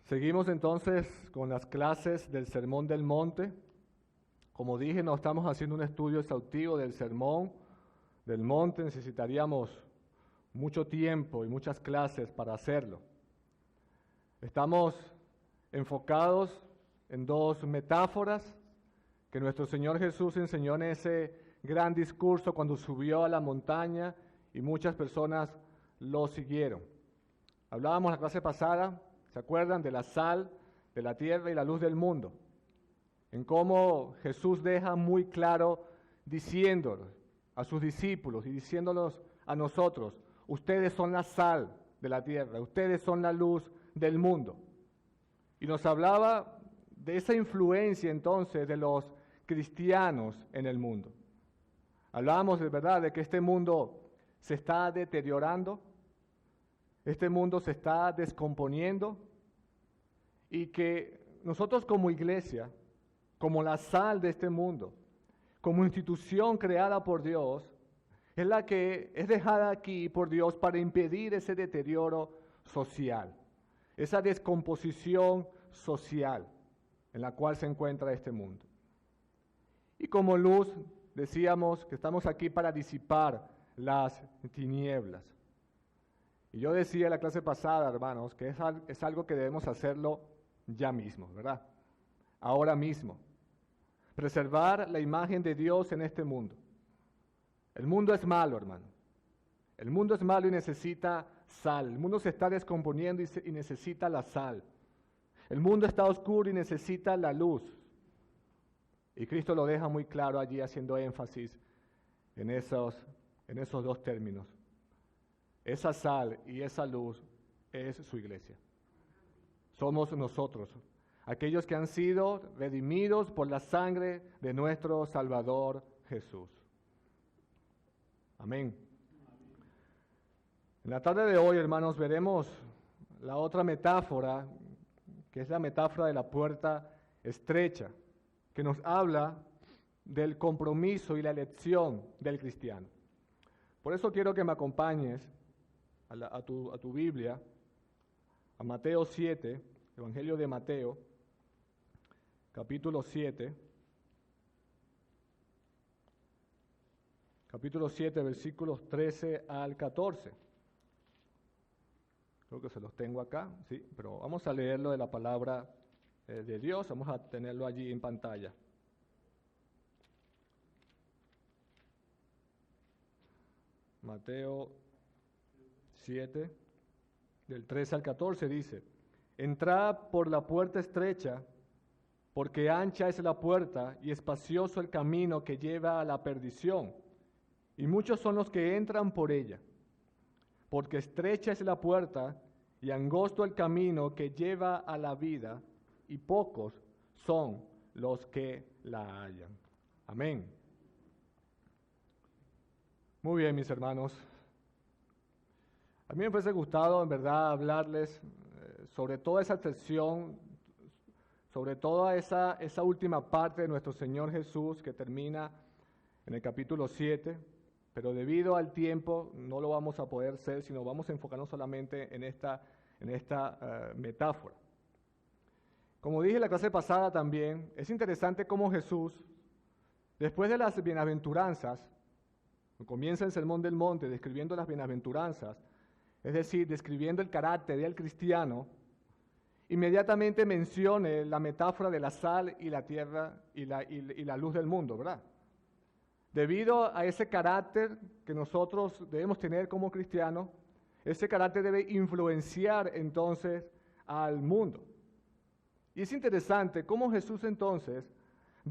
Seguimos entonces con las clases del Sermón del Monte. Como dije, no estamos haciendo un estudio exhaustivo del Sermón del Monte, necesitaríamos mucho tiempo y muchas clases para hacerlo. Estamos enfocados en dos metáforas que nuestro Señor Jesús enseñó en ese gran discurso cuando subió a la montaña y muchas personas lo siguieron. Hablábamos la clase pasada, ¿se acuerdan? De la sal de la tierra y la luz del mundo. En cómo Jesús deja muy claro diciéndolo a sus discípulos y diciéndolos a nosotros: ustedes son la sal de la tierra, ustedes son la luz del mundo. Y nos hablaba de esa influencia entonces de los cristianos en el mundo. Hablábamos de verdad de que este mundo se está deteriorando, este mundo se está descomponiendo y que nosotros como iglesia, como la sal de este mundo, como institución creada por Dios, es la que es dejada aquí por Dios para impedir ese deterioro social, esa descomposición social en la cual se encuentra este mundo. Y como luz, decíamos que estamos aquí para disipar las tinieblas. Y yo decía en la clase pasada, hermanos, que es algo que debemos hacerlo ya mismo, ¿verdad? Ahora mismo. Preservar la imagen de Dios en este mundo. El mundo es malo, hermano. El mundo es malo y necesita sal. El mundo se está descomponiendo y necesita la sal. El mundo está oscuro y necesita la luz. Y Cristo lo deja muy claro allí, haciendo énfasis en esos dos términos. Esa sal y esa luz es su iglesia. Somos nosotros, aquellos que han sido redimidos por la sangre de nuestro Salvador Jesús. Amén. En la tarde de hoy, hermanos, veremos la otra metáfora, que es la metáfora de la puerta estrecha, que nos habla del compromiso y la elección del cristiano. Por eso quiero que me acompañes a tu Biblia, a Mateo 7, Evangelio de Mateo, capítulo 7, versículos 13 al 14. Creo que se los tengo acá, sí, pero vamos a leerlo de la palabra de Dios, vamos a tenerlo allí en pantalla. Mateo 7, del 13 al 14 dice: entrad por la puerta estrecha, porque ancha es la puerta y espacioso el camino que lleva a la perdición, y muchos son los que entran por ella. Porque estrecha es la puerta y angosto el camino que lleva a la vida, y pocos son los que la hallan. Amén. Muy bien, mis hermanos. A mí me hubiese gustado, en verdad, hablarles sobre toda esa sección, sobre toda esa última parte de nuestro Señor Jesús que termina en el capítulo 7, pero debido al tiempo no lo vamos a poder hacer, sino vamos a enfocarnos solamente en esta metáfora. Como dije en la clase pasada también, es interesante cómo Jesús, después de las bienaventuranzas, comienza el Sermón del Monte describiendo las bienaventuranzas, es decir, describiendo el carácter del cristiano, inmediatamente mencione la metáfora de la sal y la tierra y la luz del mundo, ¿verdad? Debido a ese carácter que nosotros debemos tener como cristianos, ese carácter debe influenciar entonces al mundo. Y es interesante cómo Jesús entonces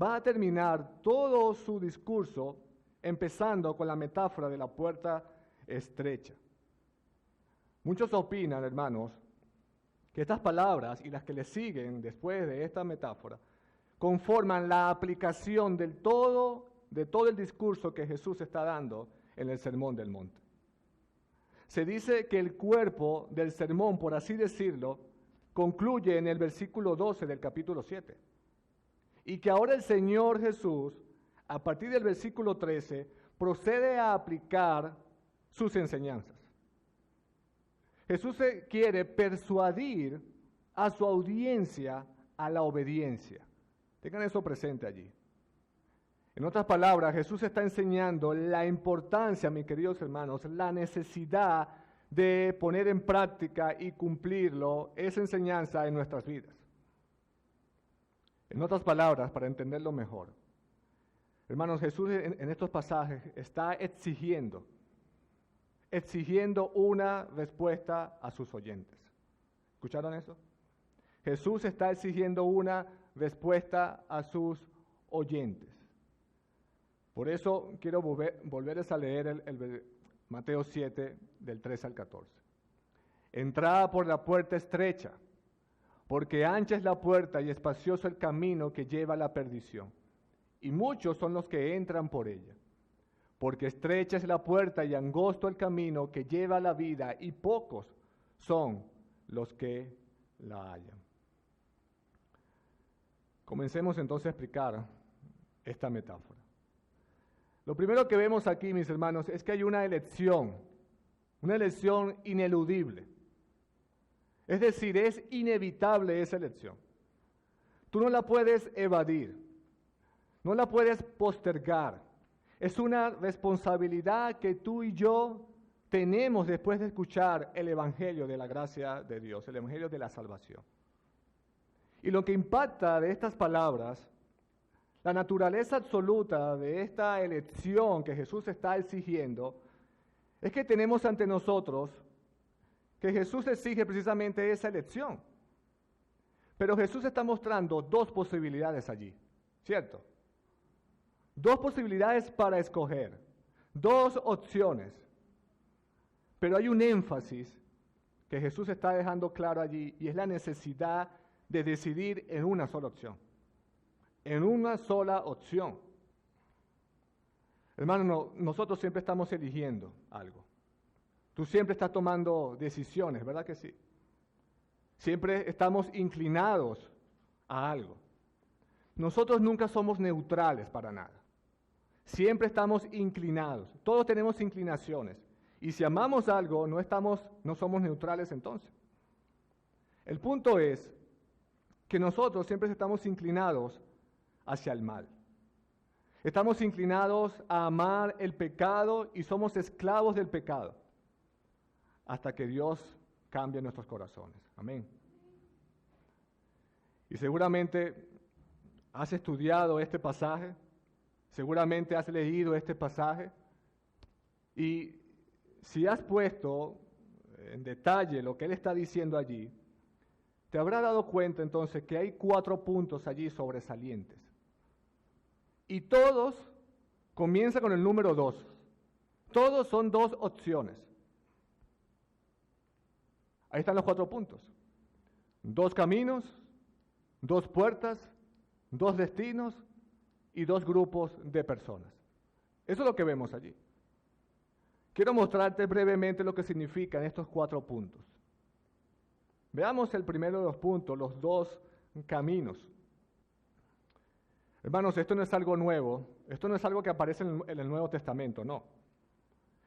va a terminar todo su discurso empezando con la metáfora de la puerta estrecha. Muchos opinan, hermanos, que estas palabras y las que le siguen después de esta metáfora conforman la aplicación de todo el discurso que Jesús está dando en el Sermón del Monte. Se dice que el cuerpo del sermón, por así decirlo, concluye en el versículo 12 del capítulo 7. Y que ahora el Señor Jesús, a partir del versículo 13, procede a aplicar sus enseñanzas. Jesús quiere persuadir a su audiencia a la obediencia. Tengan eso presente allí. En otras palabras, Jesús está enseñando la importancia, mis queridos hermanos, la necesidad de poner en práctica y cumplirlo, esa enseñanza en nuestras vidas. En otras palabras, para entenderlo mejor, hermanos, Jesús en estos pasajes está exigiendo una respuesta a sus oyentes. ¿Escucharon eso? Jesús está exigiendo una respuesta a sus oyentes. Por eso quiero volverles a leer el Mateo 7, del 13 al 14. Entrad por la puerta estrecha, porque ancha es la puerta y espacioso el camino que lleva a la perdición, y muchos son los que entran por ella. Porque estrecha es la puerta y angosto el camino que lleva a la vida, y pocos son los que la hallan. Comencemos entonces a explicar esta metáfora. Lo primero que vemos aquí, mis hermanos, es que hay una elección ineludible. Es decir, es inevitable esa elección. Tú no la puedes evadir, no la puedes postergar. Es una responsabilidad que tú y yo tenemos después de escuchar el Evangelio de la gracia de Dios, el Evangelio de la salvación. Y lo que impacta de estas palabras, la naturaleza absoluta de esta elección que Jesús está exigiendo, es que tenemos ante nosotros que Jesús exige precisamente esa elección. Pero Jesús está mostrando dos posibilidades allí, ¿cierto? Dos posibilidades para escoger, dos opciones. Pero hay un énfasis que Jesús está dejando claro allí, y es la necesidad de decidir en una sola opción. En una sola opción. Hermano, nosotros siempre estamos eligiendo algo. Tú siempre estás tomando decisiones, ¿verdad que sí? Siempre estamos inclinados a algo. Nosotros nunca somos neutrales para nada. Siempre estamos inclinados. Todos tenemos inclinaciones. Y si amamos algo, no somos neutrales entonces. El punto es que nosotros siempre estamos inclinados hacia el mal. Estamos inclinados a amar el pecado y somos esclavos del pecado hasta que Dios cambie nuestros corazones. Amén. Y seguramente has estudiado este pasaje, seguramente has leído este pasaje, y si has puesto en detalle lo que él está diciendo allí, te habrás dado cuenta entonces que hay 4 puntos allí sobresalientes. Y todos comienzan con el número 2. Todos son 2 opciones. Ahí están los 4 puntos. 2 caminos, 2 puertas, 2 destinos y 2 grupos de personas. Eso es lo que vemos allí. Quiero mostrarte brevemente lo que significan estos 4 puntos. Veamos el primero de los puntos, los 2 caminos. Hermanos, esto no es algo nuevo, esto no es algo que aparece en el Nuevo Testamento, no.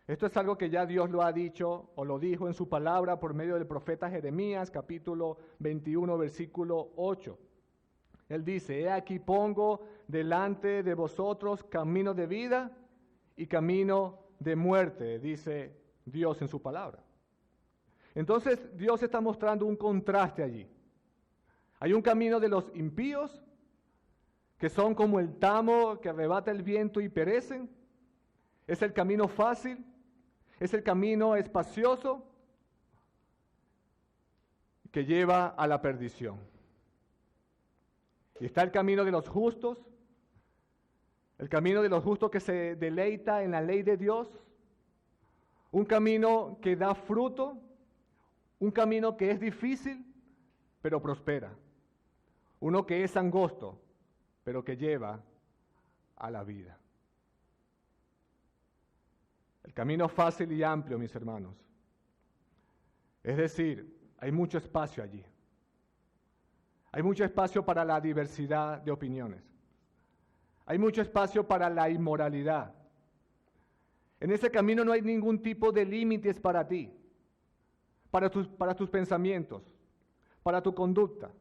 Esto es algo que ya Dios lo ha dicho o lo dijo en su palabra por medio del profeta Jeremías, capítulo 21, versículo 8. Él dice, he aquí pongo delante de vosotros camino de vida y camino de muerte, dice Dios en su palabra. Entonces Dios está mostrando un contraste allí. Hay un camino de los impíos, que son como el tamo que arrebata el viento y perecen. Es el camino fácil, es el camino espacioso que lleva a la perdición. Y está el camino de los justos, el camino de los justos que se deleita en la ley de Dios, un camino que da fruto, un camino que es difícil, pero prospera, uno que es angosto, pero que lleva a la vida. El camino fácil y amplio, mis hermanos. Es decir, hay mucho espacio allí. Hay mucho espacio para la diversidad de opiniones. Hay mucho espacio para la inmoralidad. En ese camino no hay ningún tipo de límites para ti, para tus pensamientos, para tu conducta.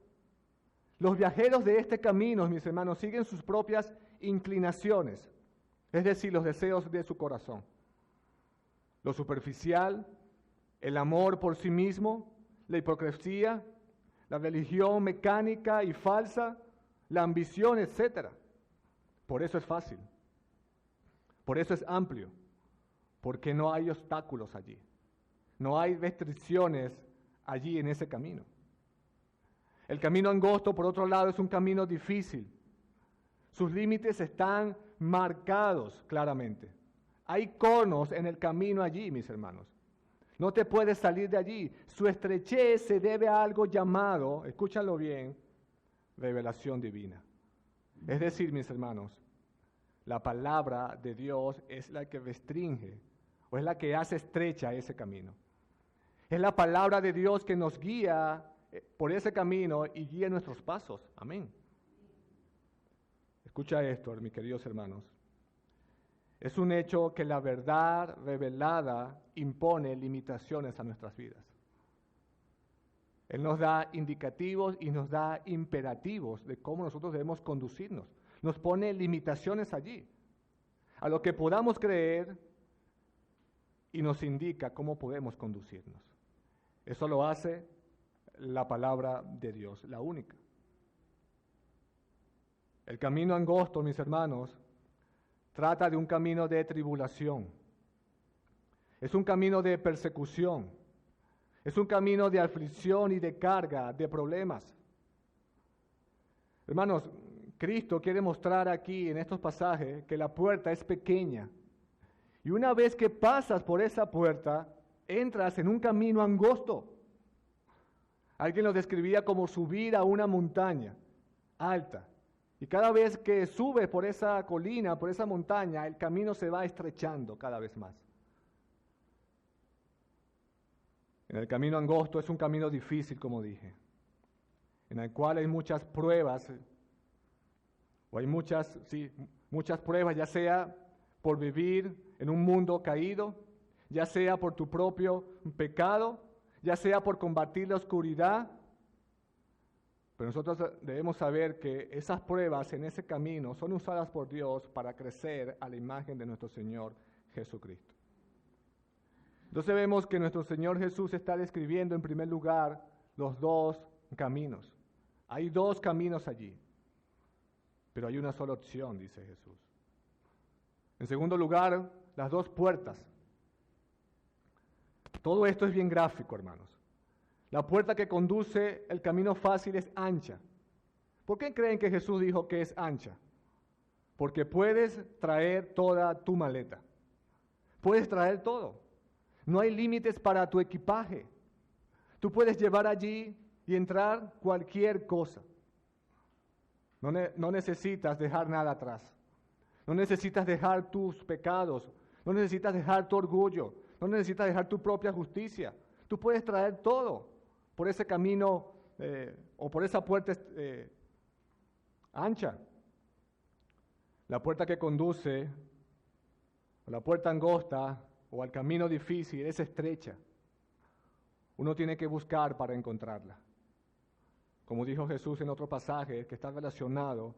Los viajeros de este camino, mis hermanos, siguen sus propias inclinaciones, es decir, los deseos de su corazón. Lo superficial, el amor por sí mismo, la hipocresía, la religión mecánica y falsa, la ambición, etc. Por eso es fácil, por eso es amplio, porque no hay obstáculos allí, no hay restricciones allí en ese camino. El camino angosto, por otro lado, es un camino difícil. Sus límites están marcados claramente. Hay conos en el camino allí, mis hermanos. No te puedes salir de allí. Su estrechez se debe a algo llamado, escúchalo bien, revelación divina. Es decir, mis hermanos, la palabra de Dios es la que restringe o es la que hace estrecha ese camino. Es la palabra de Dios que nos guía por ese camino y guía nuestros pasos. Amén. Escucha esto, mis queridos hermanos. Es un hecho que la verdad revelada impone limitaciones a nuestras vidas. Él nos da indicativos y nos da imperativos de cómo nosotros debemos conducirnos. Nos pone limitaciones allí, a lo que podamos creer, y nos indica cómo podemos conducirnos. Eso lo hace la palabra de Dios, la única. El camino angosto, mis hermanos, trata de un camino de tribulación. Es un camino de persecución. Es un camino de aflicción y de carga, de problemas. Hermanos, Cristo quiere mostrar aquí en estos pasajes que la puerta es pequeña. Y una vez que pasas por esa puerta, entras en un camino angosto. Alguien lo describía como subir a una montaña alta. Y cada vez que subes por esa colina, por esa montaña, el camino se va estrechando cada vez más. En el camino angosto es un camino difícil, como dije, en el cual hay muchas pruebas, o hay muchas pruebas, ya sea por vivir en un mundo caído, ya sea por tu propio pecado, ya sea por combatir la oscuridad. Pero nosotros debemos saber que esas pruebas en ese camino son usadas por Dios para crecer a la imagen de nuestro Señor Jesucristo. Entonces vemos que nuestro Señor Jesús está describiendo en primer lugar los dos caminos. Hay dos caminos allí, pero hay una sola opción, dice Jesús. En segundo lugar, las dos puertas. Todo esto es bien gráfico, hermanos. La puerta que conduce el camino fácil es ancha. ¿Por qué creen que Jesús dijo que es ancha? Porque puedes traer toda tu maleta. Puedes traer todo. No hay límites para tu equipaje. Tú puedes llevar allí y entrar cualquier cosa. No necesitas dejar nada atrás. No necesitas dejar tus pecados. No necesitas dejar tu orgullo. No necesitas dejar tu propia justicia. Tú puedes traer todo por ese camino o por esa puerta ancha. La puerta que conduce, o la puerta angosta, o al camino difícil, es estrecha. Uno tiene que buscar para encontrarla. Como dijo Jesús en otro pasaje que está relacionado,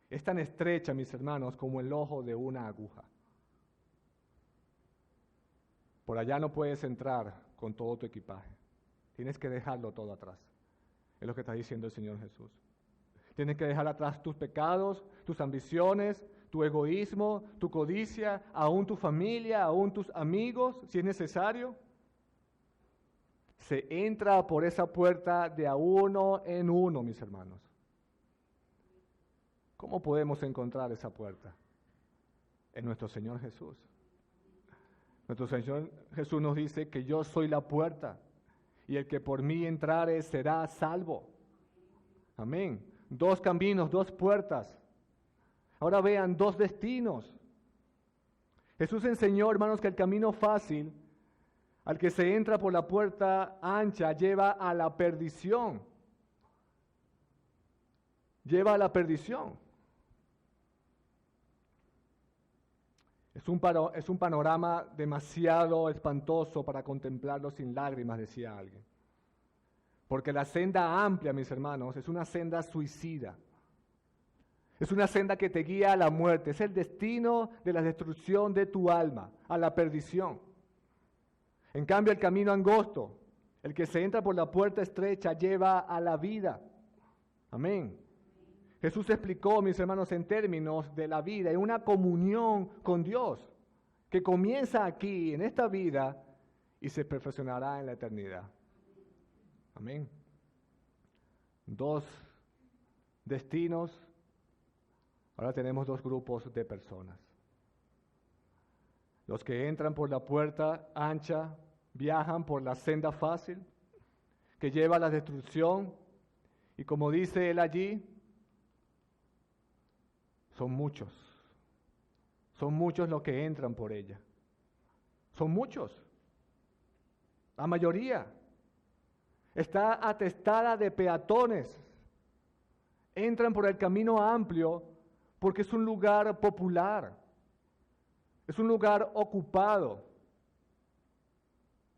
es tan estrecha, mis hermanos, como el ojo de una aguja. Por allá no puedes entrar con todo tu equipaje. Tienes que dejarlo todo atrás. Es lo que está diciendo el Señor Jesús. Tienes que dejar atrás tus pecados, tus ambiciones, tu egoísmo, tu codicia, aún tu familia, aún tus amigos, si es necesario. Se entra por esa puerta de a uno en uno, mis hermanos. ¿Cómo podemos encontrar esa puerta? En nuestro Señor Jesús. Nuestro Señor Jesús nos dice que yo soy la puerta y el que por mí entrare será salvo. Amén. Dos caminos, dos puertas. Ahora vean, dos destinos. Jesús enseñó, hermanos, que el camino fácil, al que se entra por la puerta ancha, lleva a la perdición. Lleva a la perdición. Es un panorama demasiado espantoso para contemplarlo sin lágrimas, decía alguien. Porque la senda amplia, mis hermanos, es una senda suicida. Es una senda que te guía a la muerte. Es el destino de la destrucción de tu alma, a la perdición. En cambio, el camino angosto, el que se entra por la puerta estrecha, lleva a la vida. Amén. Jesús explicó, mis hermanos, en términos de la vida, en una comunión con Dios, que comienza aquí, en esta vida, y se perfeccionará en la eternidad. Amén. Dos destinos, ahora tenemos dos grupos de personas. Los que entran por la puerta ancha, viajan por la senda fácil, que lleva a la destrucción, y como dice él allí, son muchos los que entran por ella. Son muchos, la mayoría. Está atestada de peatones. Entran por el camino amplio porque es un lugar popular. Es un lugar ocupado.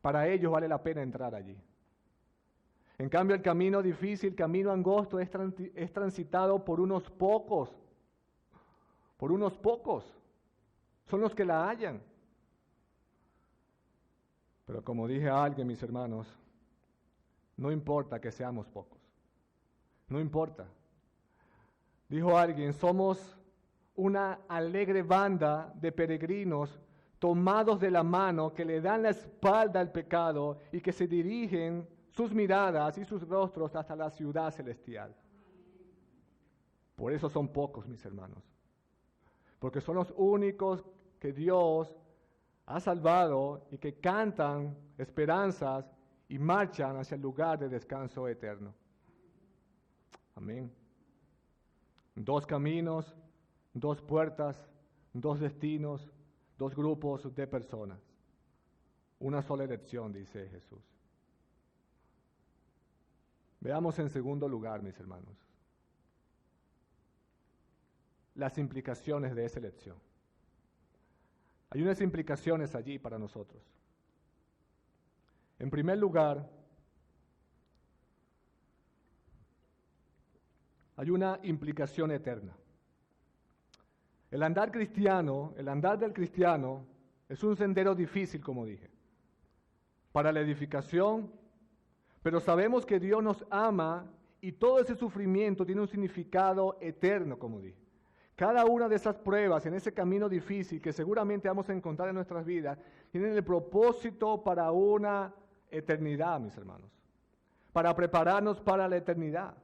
Para ellos vale la pena entrar allí. En cambio, el camino difícil, el camino angosto, es transitado por unos pocos. Por unos pocos. Son los que la hallan. Pero como dije a alguien, mis hermanos, no importa que seamos pocos. No importa. Dijo alguien, somos una alegre banda de peregrinos tomados de la mano que le dan la espalda al pecado y que se dirigen sus miradas y sus rostros hasta la ciudad celestial. Por eso son pocos, mis hermanos. Porque son los únicos que Dios ha salvado y que cantan esperanzas y marchan hacia el lugar de descanso eterno. Amén. Dos caminos, dos puertas, dos destinos, dos grupos de personas. Una sola elección, dice Jesús. Veamos en segundo lugar, mis hermanos, las implicaciones de esa elección. Hay unas implicaciones allí para nosotros. En primer lugar, hay una implicación eterna. El andar cristiano, el andar del cristiano, es un sendero difícil, como dije, para la edificación, pero sabemos que Dios nos ama y todo ese sufrimiento tiene un significado eterno, como dije. Cada una de esas pruebas en ese camino difícil que seguramente vamos a encontrar en nuestras vidas, tienen el propósito para una eternidad, mis hermanos, para prepararnos para la eternidad.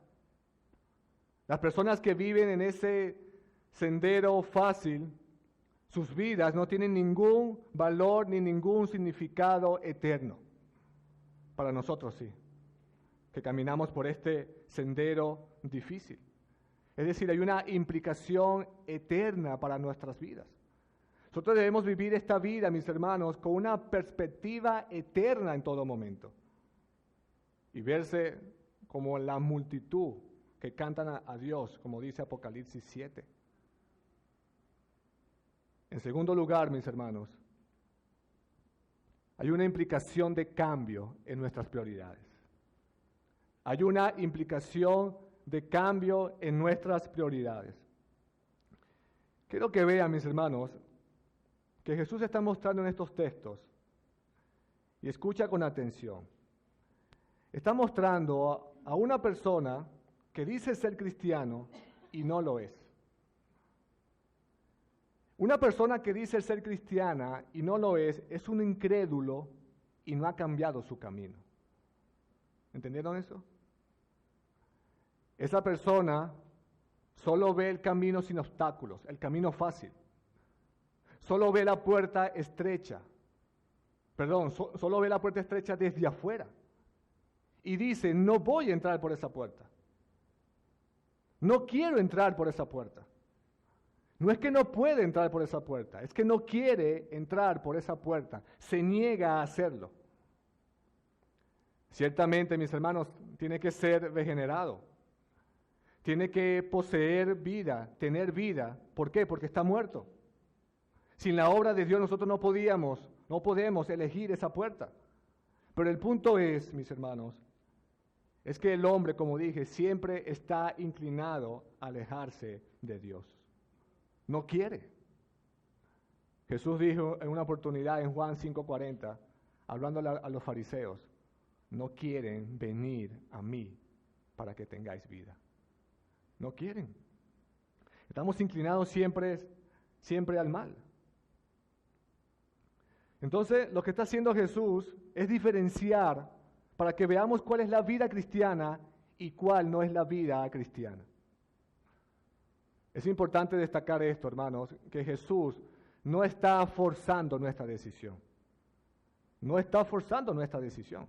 Las personas que viven en ese sendero fácil, sus vidas no tienen ningún valor ni ningún significado eterno. Para nosotros sí, que caminamos por este sendero difícil. Es decir, hay una implicación eterna para nuestras vidas. Nosotros debemos vivir esta vida, mis hermanos, con una perspectiva eterna en todo momento. Y verse como la multitud que cantan a Dios, como dice Apocalipsis 7. En segundo lugar, mis hermanos, hay una implicación de cambio en nuestras prioridades. Hay una implicación de cambio en nuestras prioridades. Quiero que vean, mis hermanos, que Jesús está mostrando en estos textos, y escucha con atención. Está mostrando a una persona que dice ser cristiano y no lo es. Una persona que dice ser cristiana y no lo es un incrédulo y no ha cambiado su camino. ¿Entendieron eso? Esa persona solo ve el camino sin obstáculos, el camino fácil. Solo ve la puerta estrecha. Solo ve la puerta estrecha desde afuera. Y dice, no voy a entrar por esa puerta. No quiero entrar por esa puerta. No es que no puede entrar por esa puerta, es que no quiere entrar por esa puerta. Se niega a hacerlo. Ciertamente, mis hermanos, tiene que ser regenerado. Tiene que poseer vida, tener vida. ¿Por qué? Porque está muerto. Sin la obra de Dios nosotros no podemos elegir esa puerta. Pero el punto es, mis hermanos, es que el hombre, como dije, siempre está inclinado a alejarse de Dios. No quiere. Jesús dijo en una oportunidad en Juan 5:40, hablando a los fariseos, no quieren venir a mí para que tengáis vida. No quieren. Estamos inclinados siempre al mal. Entonces, lo que está haciendo Jesús es diferenciar para que veamos cuál es la vida cristiana y cuál no es la vida cristiana. Es importante destacar esto, hermanos, que Jesús no está forzando nuestra decisión. No está forzando nuestra decisión.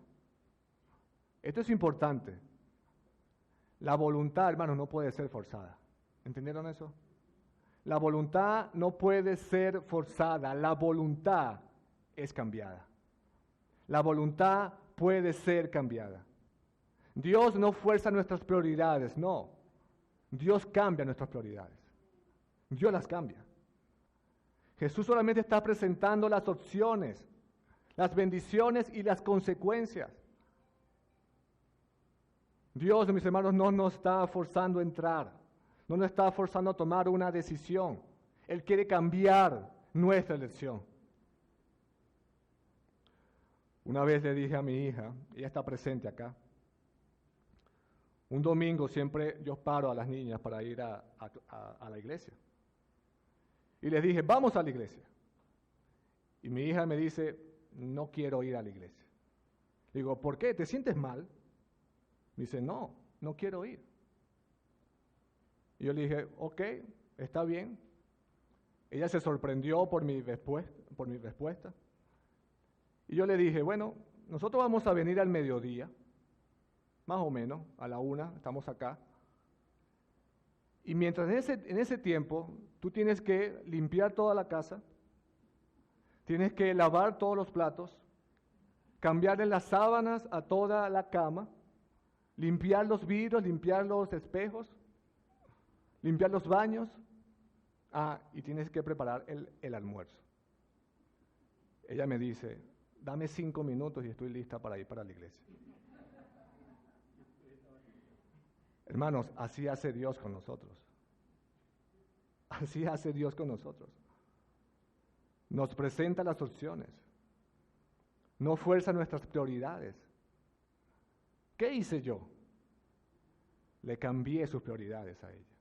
Esto es importante. La voluntad, hermanos, no puede ser forzada. ¿Entendieron eso? La voluntad no puede ser forzada. La voluntad es cambiada. La voluntad puede ser cambiada. Dios no fuerza nuestras prioridades, no. Dios cambia nuestras prioridades. Dios las cambia. Jesús solamente está presentando las opciones, las bendiciones y las consecuencias. Dios, mis hermanos, no nos está forzando a entrar, no nos está forzando a tomar una decisión. Él quiere cambiar nuestra elección. Una vez le dije a mi hija, ella está presente acá, un domingo siempre yo paro a las niñas para ir a la iglesia. Y les dije, vamos a la iglesia. Y mi hija me dice, no quiero ir a la iglesia. Le digo, ¿por qué? ¿Te sientes mal? Me dice, no quiero ir. Y yo le dije, ok, está bien. Ella se sorprendió por mi respuesta. Y yo le dije, bueno, nosotros vamos a venir al mediodía, más o menos, a la 1, estamos acá. Y mientras en ese tiempo, tú tienes que limpiar toda la casa, tienes que lavar todos los platos, cambiarle las sábanas a toda la cama, limpiar los vidrios, limpiar los espejos, limpiar los baños, y tienes que preparar el almuerzo. Ella me dice, dame 5 minutos y estoy lista para ir para la iglesia. Hermanos, así hace Dios con nosotros. Así hace Dios con nosotros. Nos presenta las opciones. No fuerza nuestras prioridades. ¿Qué hice yo? Le cambié sus prioridades a ella.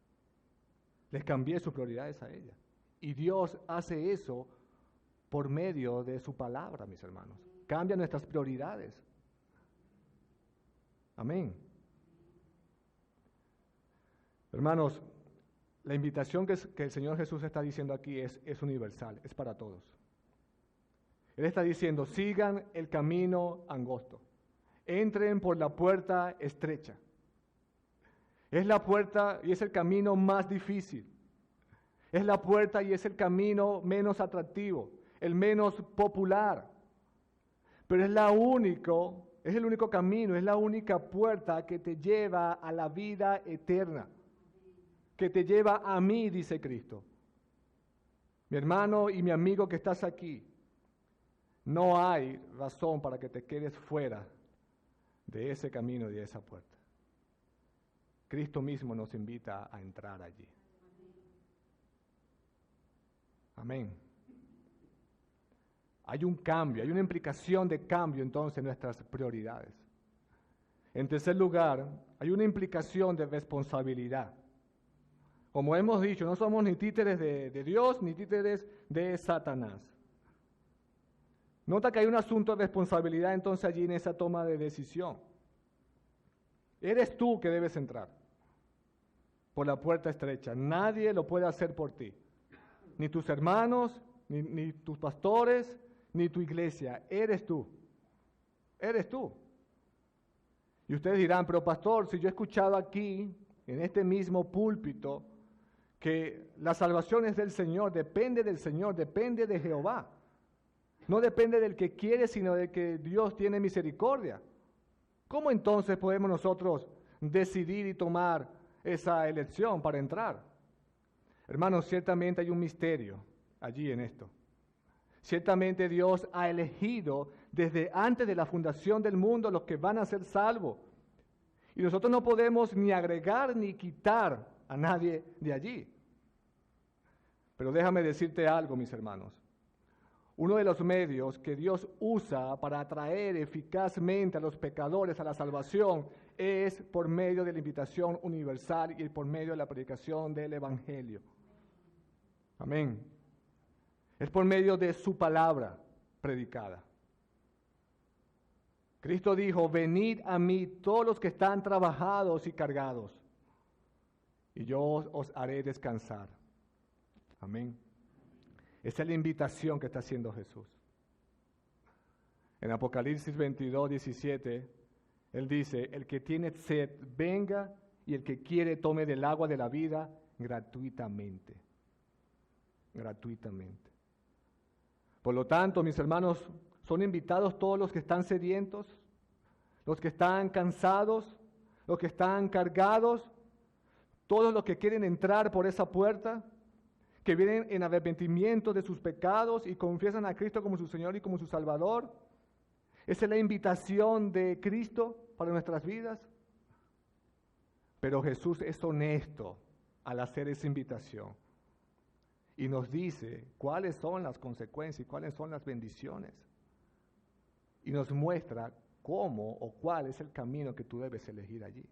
Les cambié sus prioridades a ella. Y Dios hace eso por medio de su palabra, mis hermanos. Cambia nuestras prioridades. Amén. Hermanos, la invitación que el Señor Jesús está diciendo aquí es universal, es para todos. Él está diciendo, sigan el camino angosto, entren por la puerta estrecha. Es la puerta y es el camino más difícil. Es la puerta y es el camino menos atractivo, el menos popular. Pero es el único camino, es la única puerta que te lleva a la vida eterna, que te lleva a mí, dice Cristo. Mi hermano y mi amigo que estás aquí, no hay razón para que te quedes fuera de ese camino y de esa puerta. Cristo mismo nos invita a entrar allí. Amén. Hay un cambio, hay una implicación de cambio entonces en nuestras prioridades. En tercer lugar, hay una implicación de responsabilidad. Como hemos dicho, no somos ni títeres de Dios ni títeres de Satanás. Nota que hay un asunto de responsabilidad entonces allí en esa toma de decisión. Eres tú que debes entrar por la puerta estrecha. Nadie lo puede hacer por ti. Ni tus hermanos, ni tus pastores, ni tu iglesia. Eres tú. Eres tú. Y ustedes dirán, pero pastor, si yo he escuchado aquí, en este mismo púlpito, que la salvación es del Señor, depende de Jehová. No depende del que quiere, sino del que Dios tiene misericordia. ¿Cómo entonces podemos nosotros decidir y tomar esa elección para entrar? Hermanos, ciertamente hay un misterio allí en esto. Ciertamente Dios ha elegido desde antes de la fundación del mundo los que van a ser salvos. Y nosotros no podemos ni agregar ni quitar a nadie de allí. Pero déjame decirte algo, mis hermanos. Uno de los medios que Dios usa para atraer eficazmente a los pecadores a la salvación es por medio de la invitación universal y por medio de la predicación del Evangelio. Amén. Es por medio de su palabra predicada. Cristo dijo, venid a mí todos los que están trabajados y cargados, y yo os haré descansar. Amén. Esa es la invitación que está haciendo Jesús. En Apocalipsis 22, 17, Él dice, el que tiene sed, venga, y el que quiere tome del agua de la vida gratuitamente. Gratuitamente. Por lo tanto, mis hermanos, son invitados todos los que están sedientos, los que están cansados, los que están cargados, todos los que quieren entrar por esa puerta, que vienen en arrepentimiento de sus pecados y confiesan a Cristo como su Señor y como su Salvador. Esa es la invitación de Cristo para nuestras vidas. Pero Jesús es honesto al hacer esa invitación y nos dice cuáles son las consecuencias y cuáles son las bendiciones. Y nos muestra cómo o cuál es el camino que tú debes elegir allí.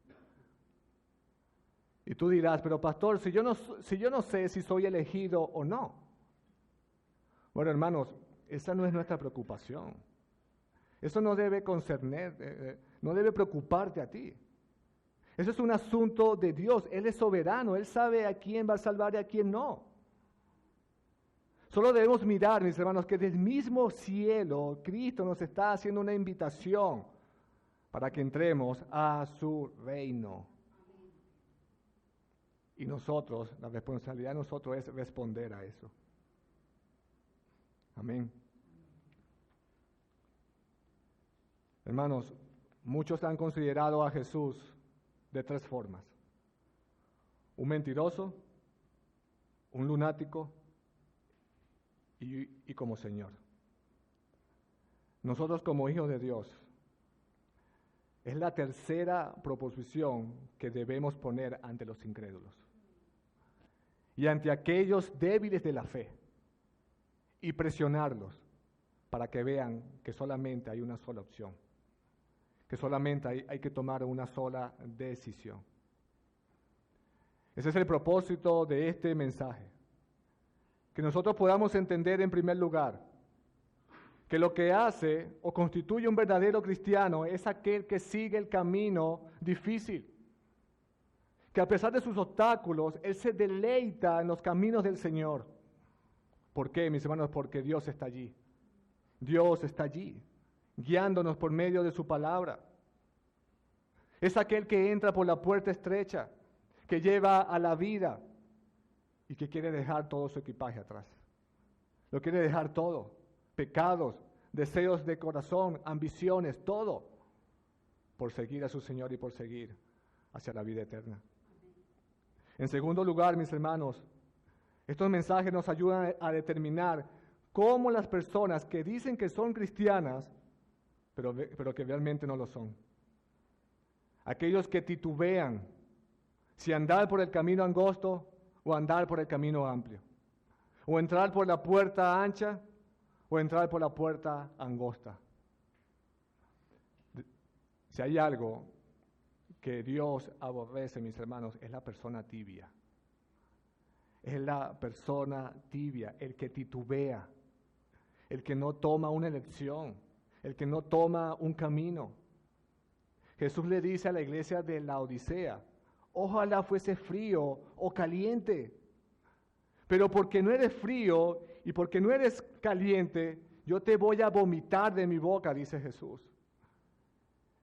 Y tú dirás, pero pastor, si yo no sé si soy elegido o no. Bueno, hermanos, esa no es nuestra preocupación. Eso no debe concerner, no debe preocuparte a ti. Eso es un asunto de Dios. Él es soberano, Él sabe a quién va a salvar y a quién no. Solo debemos mirar, mis hermanos, que del mismo cielo Cristo nos está haciendo una invitación para que entremos a su reino. Y nosotros, la responsabilidad de nosotros es responder a eso. Amén. Hermanos, muchos han considerado a Jesús de tres formas. Un mentiroso, un lunático y como Señor. Nosotros como hijos de Dios, es la tercera proposición que debemos poner ante los incrédulos y ante aquellos débiles de la fe y presionarlos para que vean que solamente hay una sola opción, que solamente hay que tomar una sola decisión. Ese es el propósito de este mensaje, que nosotros podamos entender en primer lugar que lo que hace o constituye un verdadero cristiano es aquel que sigue el camino difícil, que a pesar de sus obstáculos, él se deleita en los caminos del Señor. ¿Por qué, mis hermanos? Porque Dios está allí. Dios está allí, guiándonos por medio de su palabra. Es aquel que entra por la puerta estrecha, que lleva a la vida y que quiere dejar todo su equipaje atrás. Lo quiere dejar todo. Pecados, deseos de corazón, ambiciones, todo, por seguir a su Señor y por seguir hacia la vida eterna. En segundo lugar, mis hermanos, estos mensajes nos ayudan a determinar cómo las personas que dicen que son cristianas, pero que realmente no lo son, aquellos que titubean si andar por el camino angosto o andar por el camino amplio, o entrar por la puerta ancha o entrar por la puerta angosta. Si hay algo que Dios aborrece, mis hermanos, es la persona tibia. Es la persona tibia, el que titubea, el que no toma una elección, el que no toma un camino. Jesús le dice a la iglesia de Laodicea, ojalá fuese frío o caliente, pero porque no eres frío y porque no eres caliente, yo te voy a vomitar de mi boca, dice Jesús.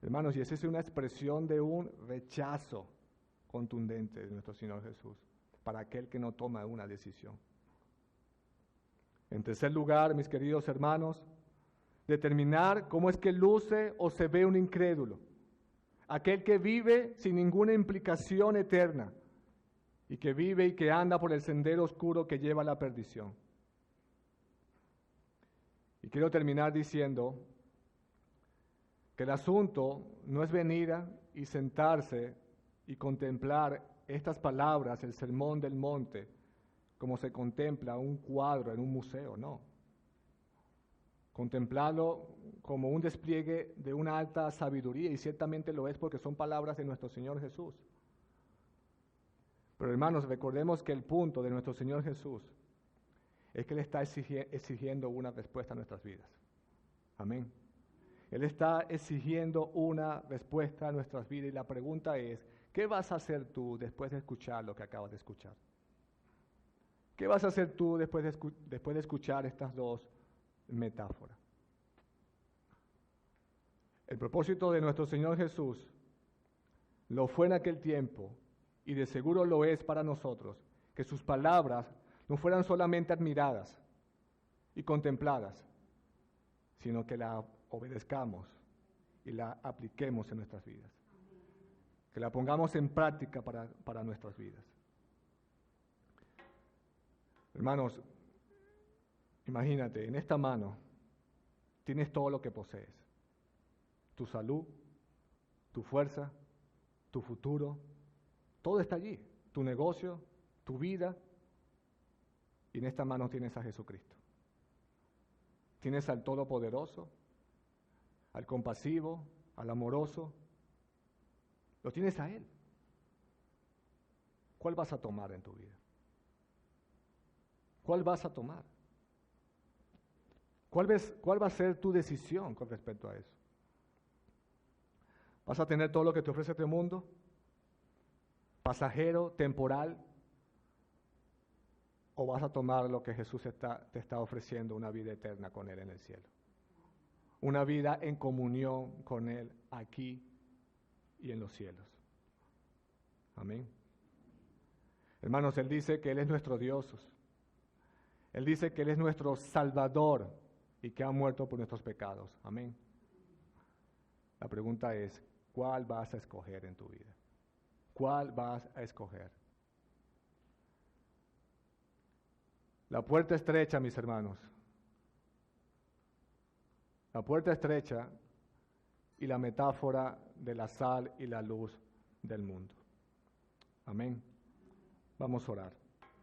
Hermanos, y esa es una expresión de un rechazo contundente de nuestro Señor Jesús para aquel que no toma una decisión. En tercer lugar, mis queridos hermanos, determinar cómo es que luce o se ve un incrédulo, aquel que vive sin ninguna implicación eterna y que vive y que anda por el sendero oscuro que lleva a la perdición. Y quiero terminar diciendo que el asunto no es venir y sentarse y contemplar estas palabras, el Sermón del Monte, como se contempla un cuadro en un museo, no. Contemplarlo como un despliegue de una alta sabiduría, y ciertamente lo es porque son palabras de nuestro Señor Jesús. Pero hermanos, recordemos que el punto de nuestro Señor Jesús es que Él está exigiendo una respuesta a nuestras vidas. Amén. Él está exigiendo una respuesta a nuestras vidas, y la pregunta es, ¿qué vas a hacer tú después de escuchar lo que acabas de escuchar? ¿Qué vas a hacer tú después de escuchar estas dos metáforas? El propósito de nuestro Señor Jesús lo fue en aquel tiempo, y de seguro lo es para nosotros, que sus palabras no fueran solamente admiradas y contempladas, sino que la obedezcamos y la apliquemos en nuestras vidas. Que la pongamos en práctica para nuestras vidas. Hermanos, imagínate, en esta mano tienes todo lo que posees. Tu salud, tu fuerza, tu futuro, todo está allí. Tu negocio, tu vida. Y en esta mano tienes a Jesucristo. Tienes al Todopoderoso, al compasivo, al amoroso. Lo tienes a Él. ¿Cuál vas a tomar en tu vida? ¿Cuál vas a tomar? ¿Cuál va a ser tu decisión con respecto a eso? ¿Vas a tener todo lo que te ofrece este mundo? ¿Pasajero, temporal? ¿O vas a tomar lo que Jesús te está ofreciendo, una vida eterna con Él en el cielo? Una vida en comunión con Él aquí y en los cielos. Amén. Hermanos, Él dice que Él es nuestro Dios. Él dice que Él es nuestro Salvador y que ha muerto por nuestros pecados. Amén. La pregunta es, ¿cuál vas a escoger en tu vida? ¿Cuál vas a escoger? La puerta estrecha, mis hermanos. La puerta estrecha y la metáfora de la sal y la luz del mundo. Amén. Vamos a orar.